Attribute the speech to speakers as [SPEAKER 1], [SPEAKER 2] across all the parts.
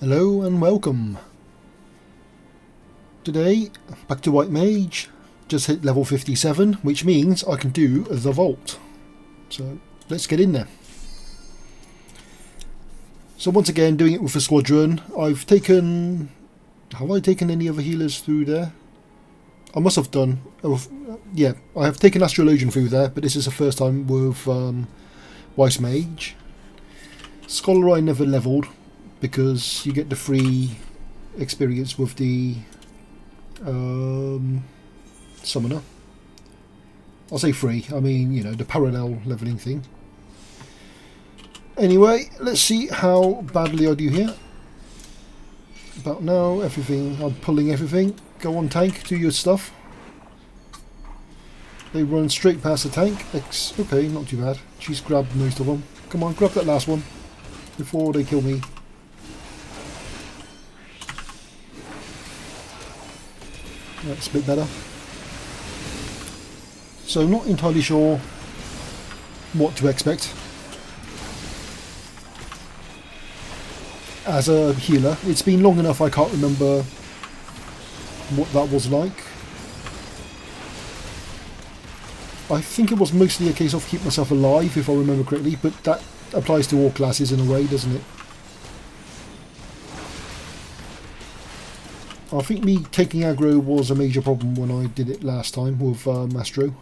[SPEAKER 1] Hello and welcome. Today, back to White Mage. Just hit level 57, which means I can do the vault. So let's get in there. So once again, doing it with a Squadron. Have I taken any other healers through there? I must have done. Yeah, I have taken Astrologian through there, but this is the first time with White Mage. Scholar I never leveled, because you get the free experience with the summoner. I'll say free, I mean, you know, the parallel leveling thing. Anyway, let's see how badly I do here. About now, everything, I'm pulling everything. Go on, tank, do your stuff. They run straight past the tank. Okay, not too bad. She's grabbed most of them. Come on, grab that last one before they kill me. That's a bit better. So not entirely sure what to expect as a healer. It's been long enough I can't remember what that was like. I think it was mostly a case of keep myself alive, if I remember correctly, but that applies to all classes in a way, doesn't it? I think me taking aggro was a major problem when I did it last time with Astro.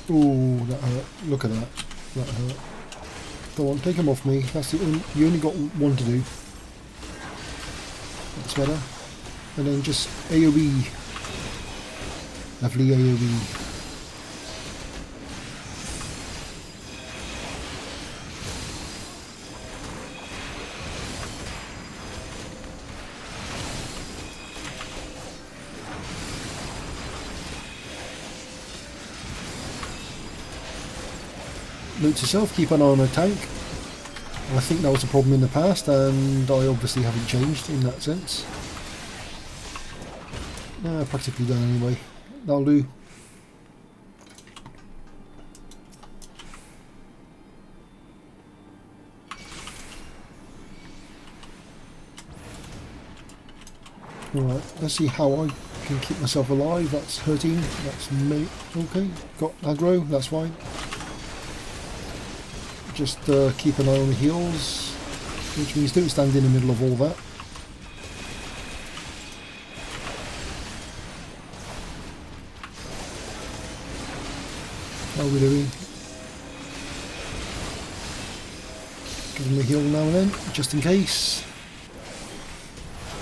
[SPEAKER 1] Ooh, that hurt. Look at that. That hurt. Go on, take him off me. That's the you only got one to do. That's better. And then just AoE. Lovely AoE. Note to self, keep an eye on a tank. I think that was a problem in the past, and I obviously haven't changed in that sense. Practically done anyway. That'll do. Alright, let's see how I can keep myself alive. That's hurting. That's okay. Got aggro, that's fine. Just keep an eye on the heals, which means don't stand in the middle of all that. How are we doing? Give them a heal now and then, just in case.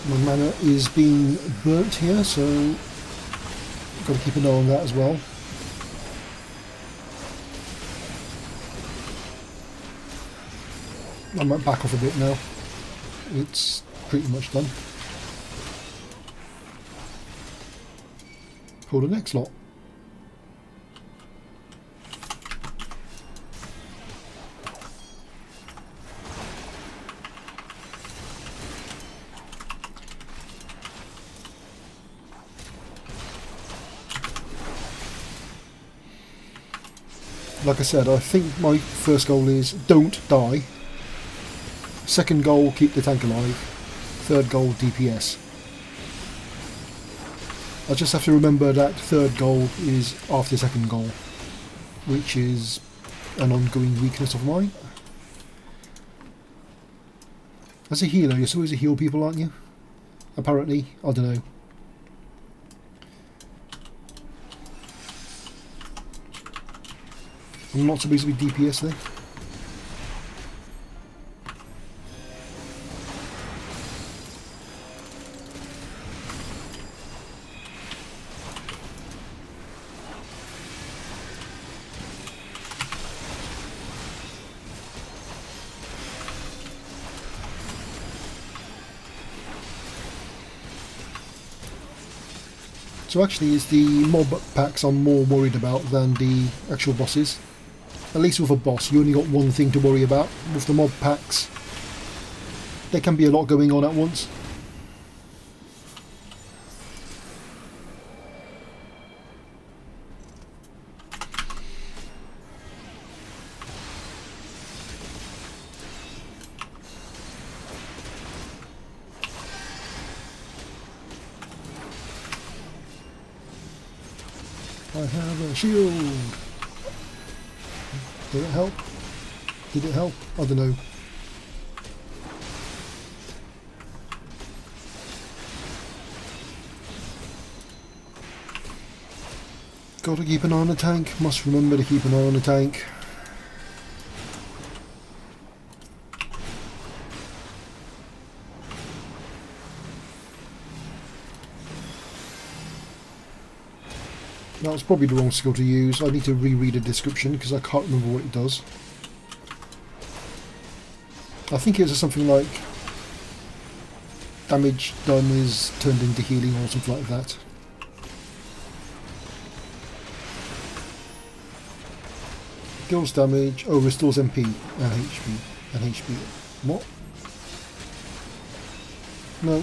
[SPEAKER 1] My mana is being burnt here, so got to keep an eye on that as well. I might back off a bit now. It's pretty much done. Pull the next lot. Like I said, I think my first goal is don't die. Second goal, keep the tank alive. Third goal, DPS. I just have to remember that third goal is after second goal, which is an ongoing weakness of mine. As a healer, you're supposed to heal people, aren't you? Apparently, I don't know. I'm not supposed to be DPS there. So actually it's the mob packs I'm more worried about than the actual bosses. At least with a boss you only got one thing to worry about. With the mob packs there can be a lot going on at once. I have a shield. Did it help? Did it help? I don't know. Gotta keep an eye on the tank. Must remember to keep an eye on the tank. That was probably the wrong skill to use. I need to reread the description because I can't remember what it does. I think it was something like damage done is turned into healing or something like that. Deals damage, oh, restores MP and HP and HP. What? No,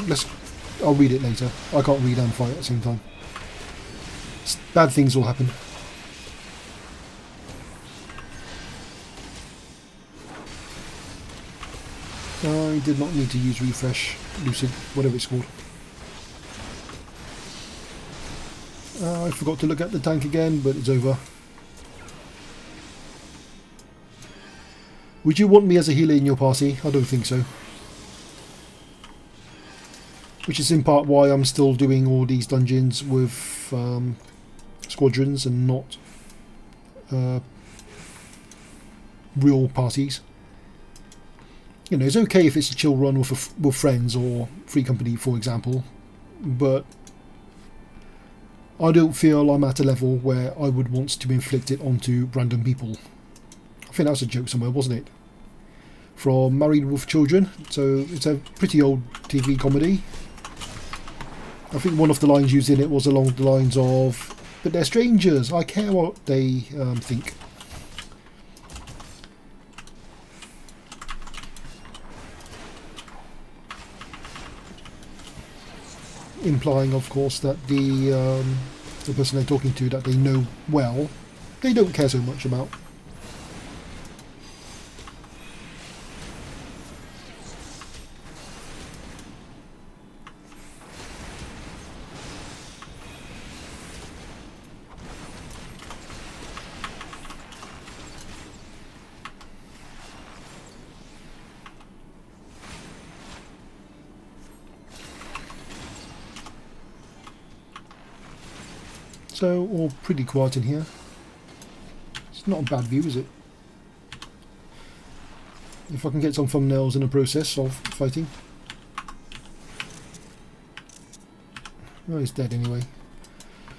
[SPEAKER 1] I'll read it later. I can't read and fight at the same time. Bad things will happen. I did not need to use refresh, lucid, whatever it's called. I forgot to look at the tank again, but it's over. Would you want me as a healer in your party? I don't think so. Which is in part why I'm still doing all these dungeons with squadrons and not real parties. You know, it's okay if it's a chill run with friends or free company, for example, but I don't feel I'm at a level where I would want to inflict it onto random people. I think that was a joke somewhere, wasn't it? From Married with Children. So it's a pretty old TV comedy. I think one of the lines used in it was along the lines of, "But they're strangers, I care what they think." Implying, of course, that the person they're talking to that they know well, they don't care so much about. So, all pretty quiet in here. It's not a bad view, is it? If I can get some thumbnails in the process of fighting. Oh, he's dead anyway.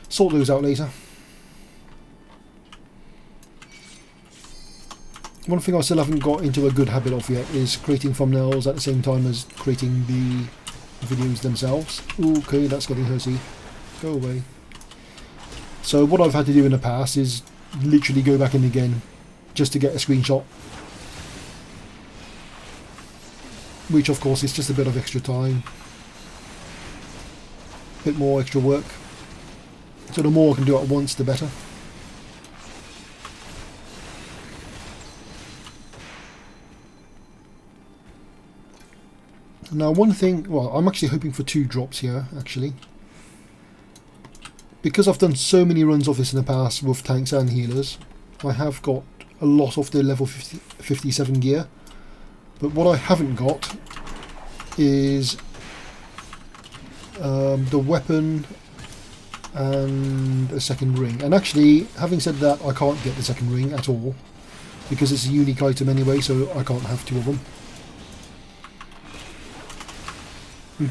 [SPEAKER 1] Sort those out later. One thing I still haven't got into a good habit of yet is creating thumbnails at the same time as creating the videos themselves. Ooh, okay, that's getting hurty. Go away. So what I've had to do in the past is literally go back in again just to get a screenshot. Which of course is just a bit of extra time. A bit more extra work. So the more I can do at once, the better. Now one thing, well, I'm actually hoping for 2 drops here actually. Because I've done so many runs of this in the past with tanks and healers, I have got a lot of the level 57 gear. But what I haven't got is the weapon and a second ring. And actually, having said that, I can't get the second ring at all because it's a unique item anyway, so I can't have 2 of them.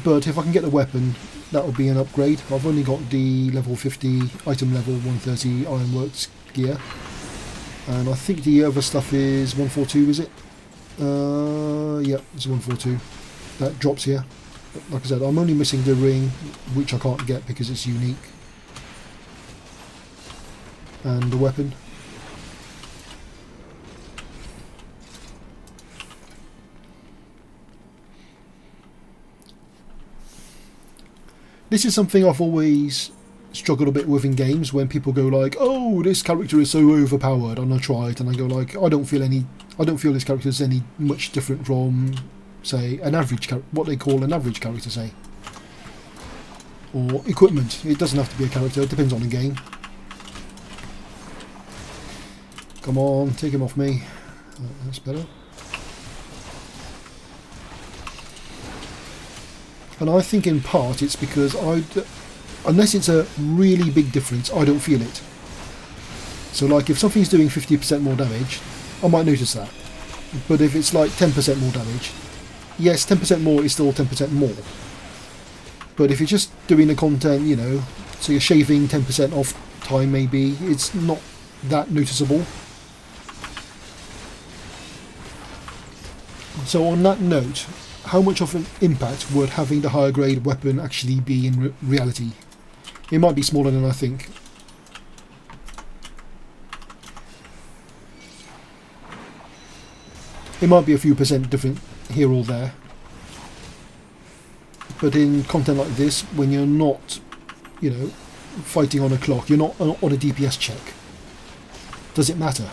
[SPEAKER 1] But if I can get the weapon, that will be an upgrade. I've only got the level 50 item level 130 Ironworks gear, and I think the other stuff is 142, is it? Yeah, it's 142. That drops here. But like I said, I'm only missing the ring, which I can't get because it's unique, and the weapon. This is something I've always struggled a bit with in games when people go like, "Oh, this character is so overpowered," and I try it and I go like, I don't feel this character is any much different from, say, an average character, what they call an average character, say, or equipment. It doesn't have to be a character. It depends on the game. Come on, take him off me. That's better. And I think in part it's because unless it's a really big difference, I don't feel it. So like if something's doing 50% more damage, I might notice that. But if it's like 10% more damage, yes, 10% more is still 10% more. But if you're just doing the content, you know, so you're shaving 10% off time maybe, it's not that noticeable. So on that note, how much of an impact would having the higher grade weapon actually be in reality? It might be smaller than I think. It might be a few percent different here or there. But in content like this, when you're not, you know, fighting on a clock, you're not on a DPS check, does it matter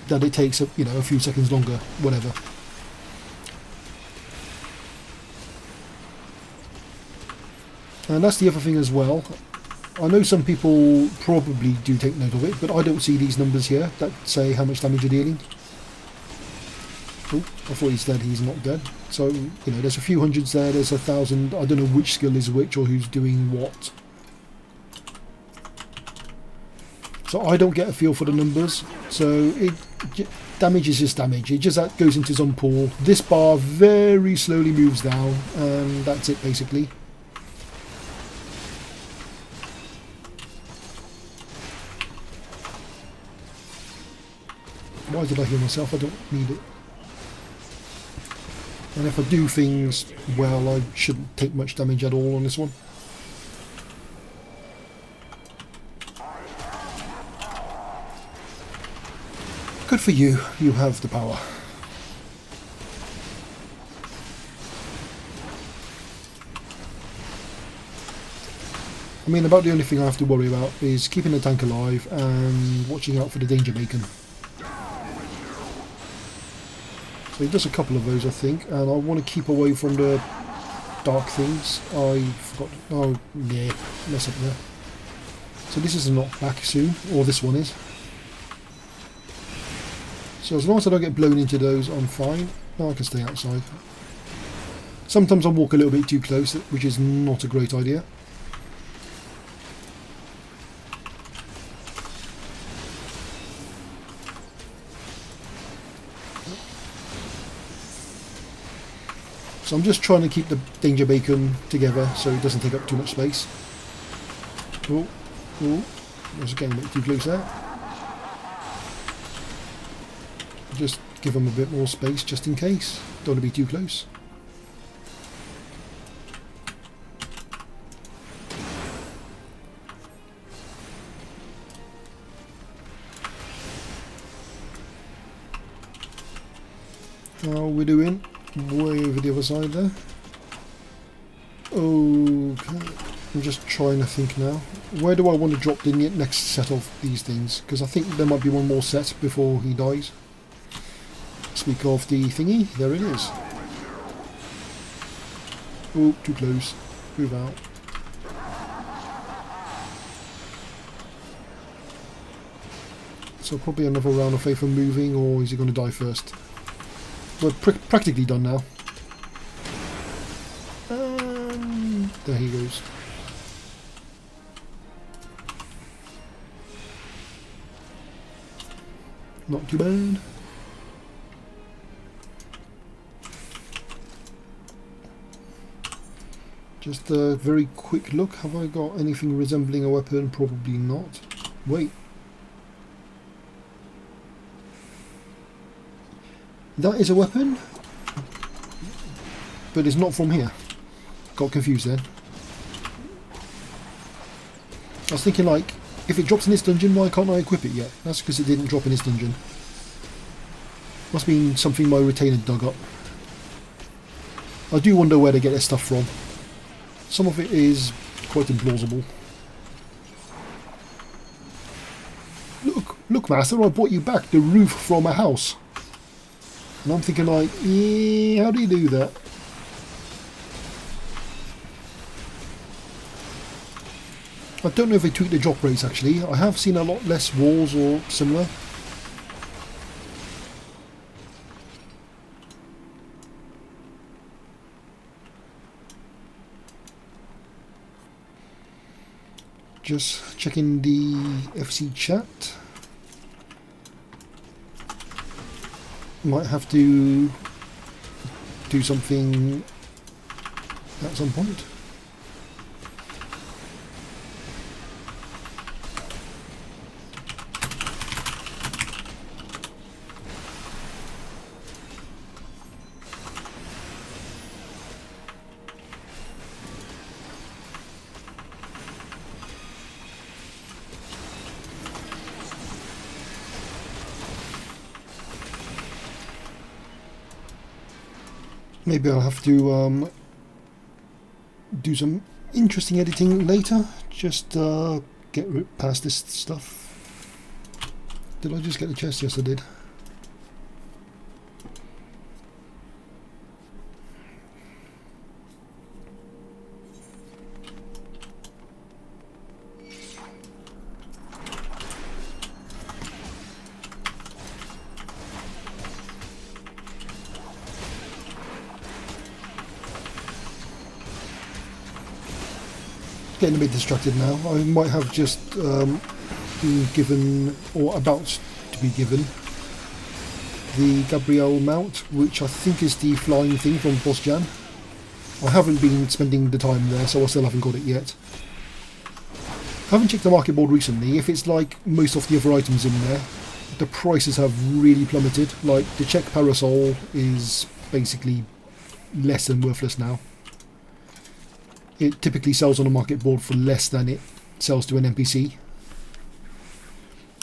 [SPEAKER 1] that it takes a few seconds longer, whatever? And that's the other thing as well. I know some people probably do take note of it, but I don't see these numbers here that say how much damage you're dealing. Oh, I thought he's dead. He's not dead. So, you know, there's a few hundreds there, there's 1,000. I don't know which skill is which or who's doing what. So I don't get a feel for the numbers. So damage is just damage. It just that goes into some pool. This bar very slowly moves down, and that's it basically. Why did I heal myself? I don't need it. And if I do things well, I shouldn't take much damage at all on this one. Good for you, you have the power. I mean, about the only thing I have to worry about is keeping the tank alive and watching out for the danger bacon. So he does a couple of those, I think, and I want to keep away from the dark things. I forgot. Oh, yeah, mess up there. So this is not back soon, or this one is. So as long as I don't get blown into those, I'm fine. No, I can stay outside. Sometimes I walk a little bit too close, which is not a great idea. So I'm just trying to keep the danger bacon together so it doesn't take up too much space. Oh, I was getting a bit too close there. Just give them a bit more space just in case. Don't want to be too close. How are we doing? Way over the other side there. Okay, I'm just trying to think now. Where do I want to drop the next set of these things? Because I think there might be one more set before he dies. Speak of the thingy, there it is. Oh, too close. Move out. So probably another round of faith for moving, or is he going to die first? We're practically done now. There he goes. Not too bad. Just a very quick look. Have I got anything resembling a weapon? Probably not. Wait. That is a weapon, but it's not from here. Got confused then. I was thinking, like, if it drops in this dungeon, why can't I equip it yet? That's because it didn't drop in this dungeon. Must mean something my retainer dug up. I do wonder where they get their stuff from. Some of it is quite implausible. Look, master, I brought you back the roof from a house. And I'm thinking, like, yeah, how do you do that? I don't know if they tweaked the drop rates actually. I have seen a lot less walls or similar. Just checking the FC chat. Might have to do something at some point. Maybe I'll have to do some interesting editing later. Just get past this stuff. Did I just get the chest? Yes, I did. Getting a bit distracted now. I might have just been given, or about to be given, the Gabrielle mount, which I think is the flying thing from Boss Jan. I haven't been spending the time there, so I still haven't got it yet. I haven't checked the market board recently. If it's like most of the other items in there, the prices have really plummeted. Like the Czech parasol is basically less than worthless now. It typically sells on a market board for less than it sells to an NPC.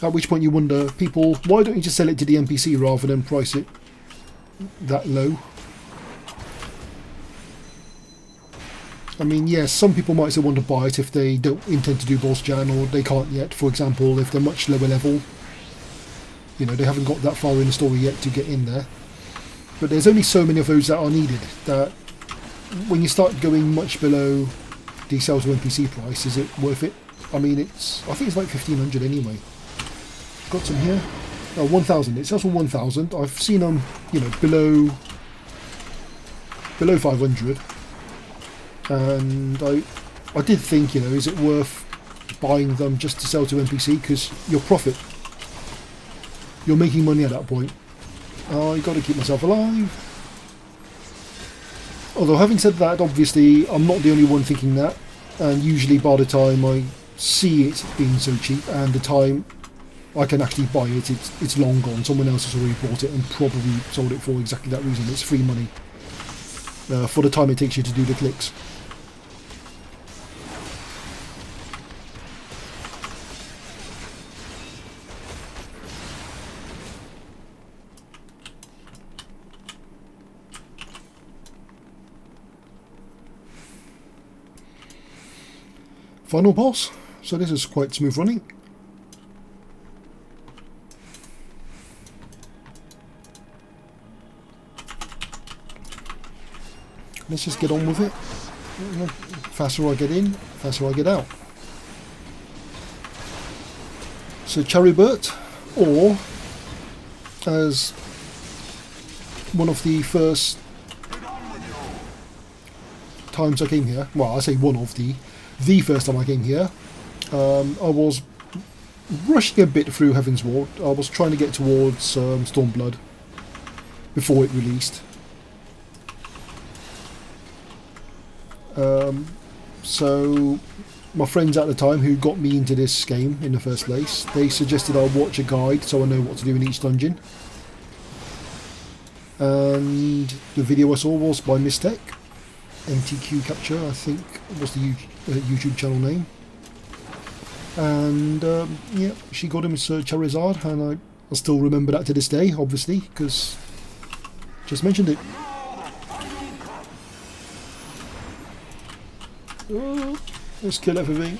[SPEAKER 1] At which point you wonder, people, why don't you just sell it to the NPC rather than price it that low? I mean, yes, some people might still want to buy it if they don't intend to do Boss Jan, or they can't yet. For example, if they're much lower level, you know, they haven't got that far in the story yet to get in there. But there's only so many of those that are needed, that when you start going much below the sales to NPC price, is it worth it? I mean, I think it's like 1500 anyway. Got some here. Oh, 1000. It sells for 1000. I've seen them, you know, below 500. And I did think, you know, is it worth buying them just to sell to NPC? Because your profit, you're making money at that point. I got to keep myself alive. Although, having said that, obviously I'm not the only one thinking that, and usually by the time I see it being so cheap and the time I can actually buy it, it's long gone. Someone else has already bought it and probably sold it for exactly that reason. It's free money for the time it takes you to do the clicks. Final boss, so this is quite smooth running. Let's just get on with it. Faster I get in, faster I get out. So Charibert, or as one of the first times I came here, well, I say one of the first time I came here, I was rushing a bit through Heaven's Ward. I was trying to get towards Stormblood before it released. So my friends at the time who got me into this game in the first place, they suggested I watch a guide so I know what to do in each dungeon. And the video I saw was by Mistech. MTQ Capture, I think was the YouTube channel name. And yeah, she got him as Charizard, and I still remember that to this day, obviously, because just mentioned it. Oh, let's kill everything.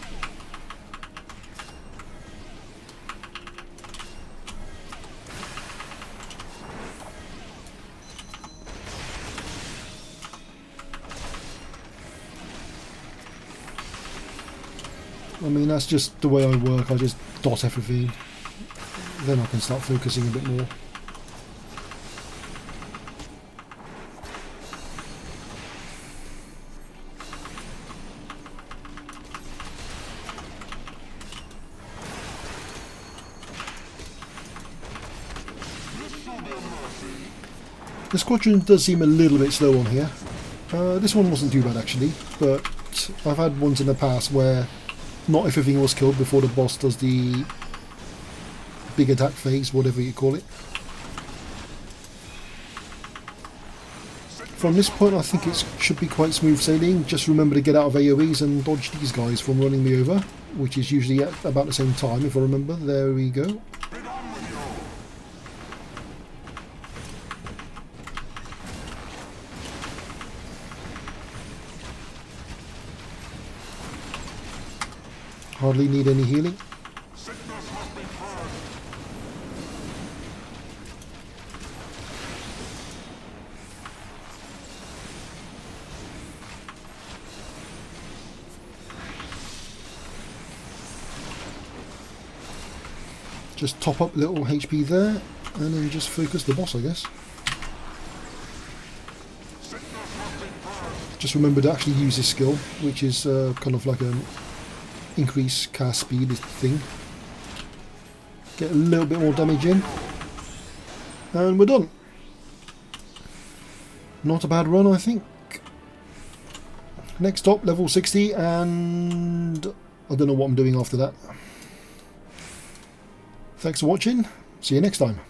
[SPEAKER 1] I mean, that's just the way I work. I just dot everything. Then I can start focusing a bit more. The Squadron does seem a little bit slow on here. This one wasn't too bad actually, but I've had ones in the past where not everything was killed before the boss does the big attack phase, whatever you call it. From this point I think it should be quite smooth sailing. Just remember to get out of AoEs and dodge these guys from running me over, which is usually at about the same time if I remember. There we go. Hardly need any healing. Just top up little HP there, and then just focus the boss, I guess. Just remember to actually use this skill, which is kind of like an increase cast speed thing. Get a little bit more damage in, and we're done. Not a bad run, I think. Next up, level 60, and I don't know what I'm doing after that. Thanks for watching. See you next time.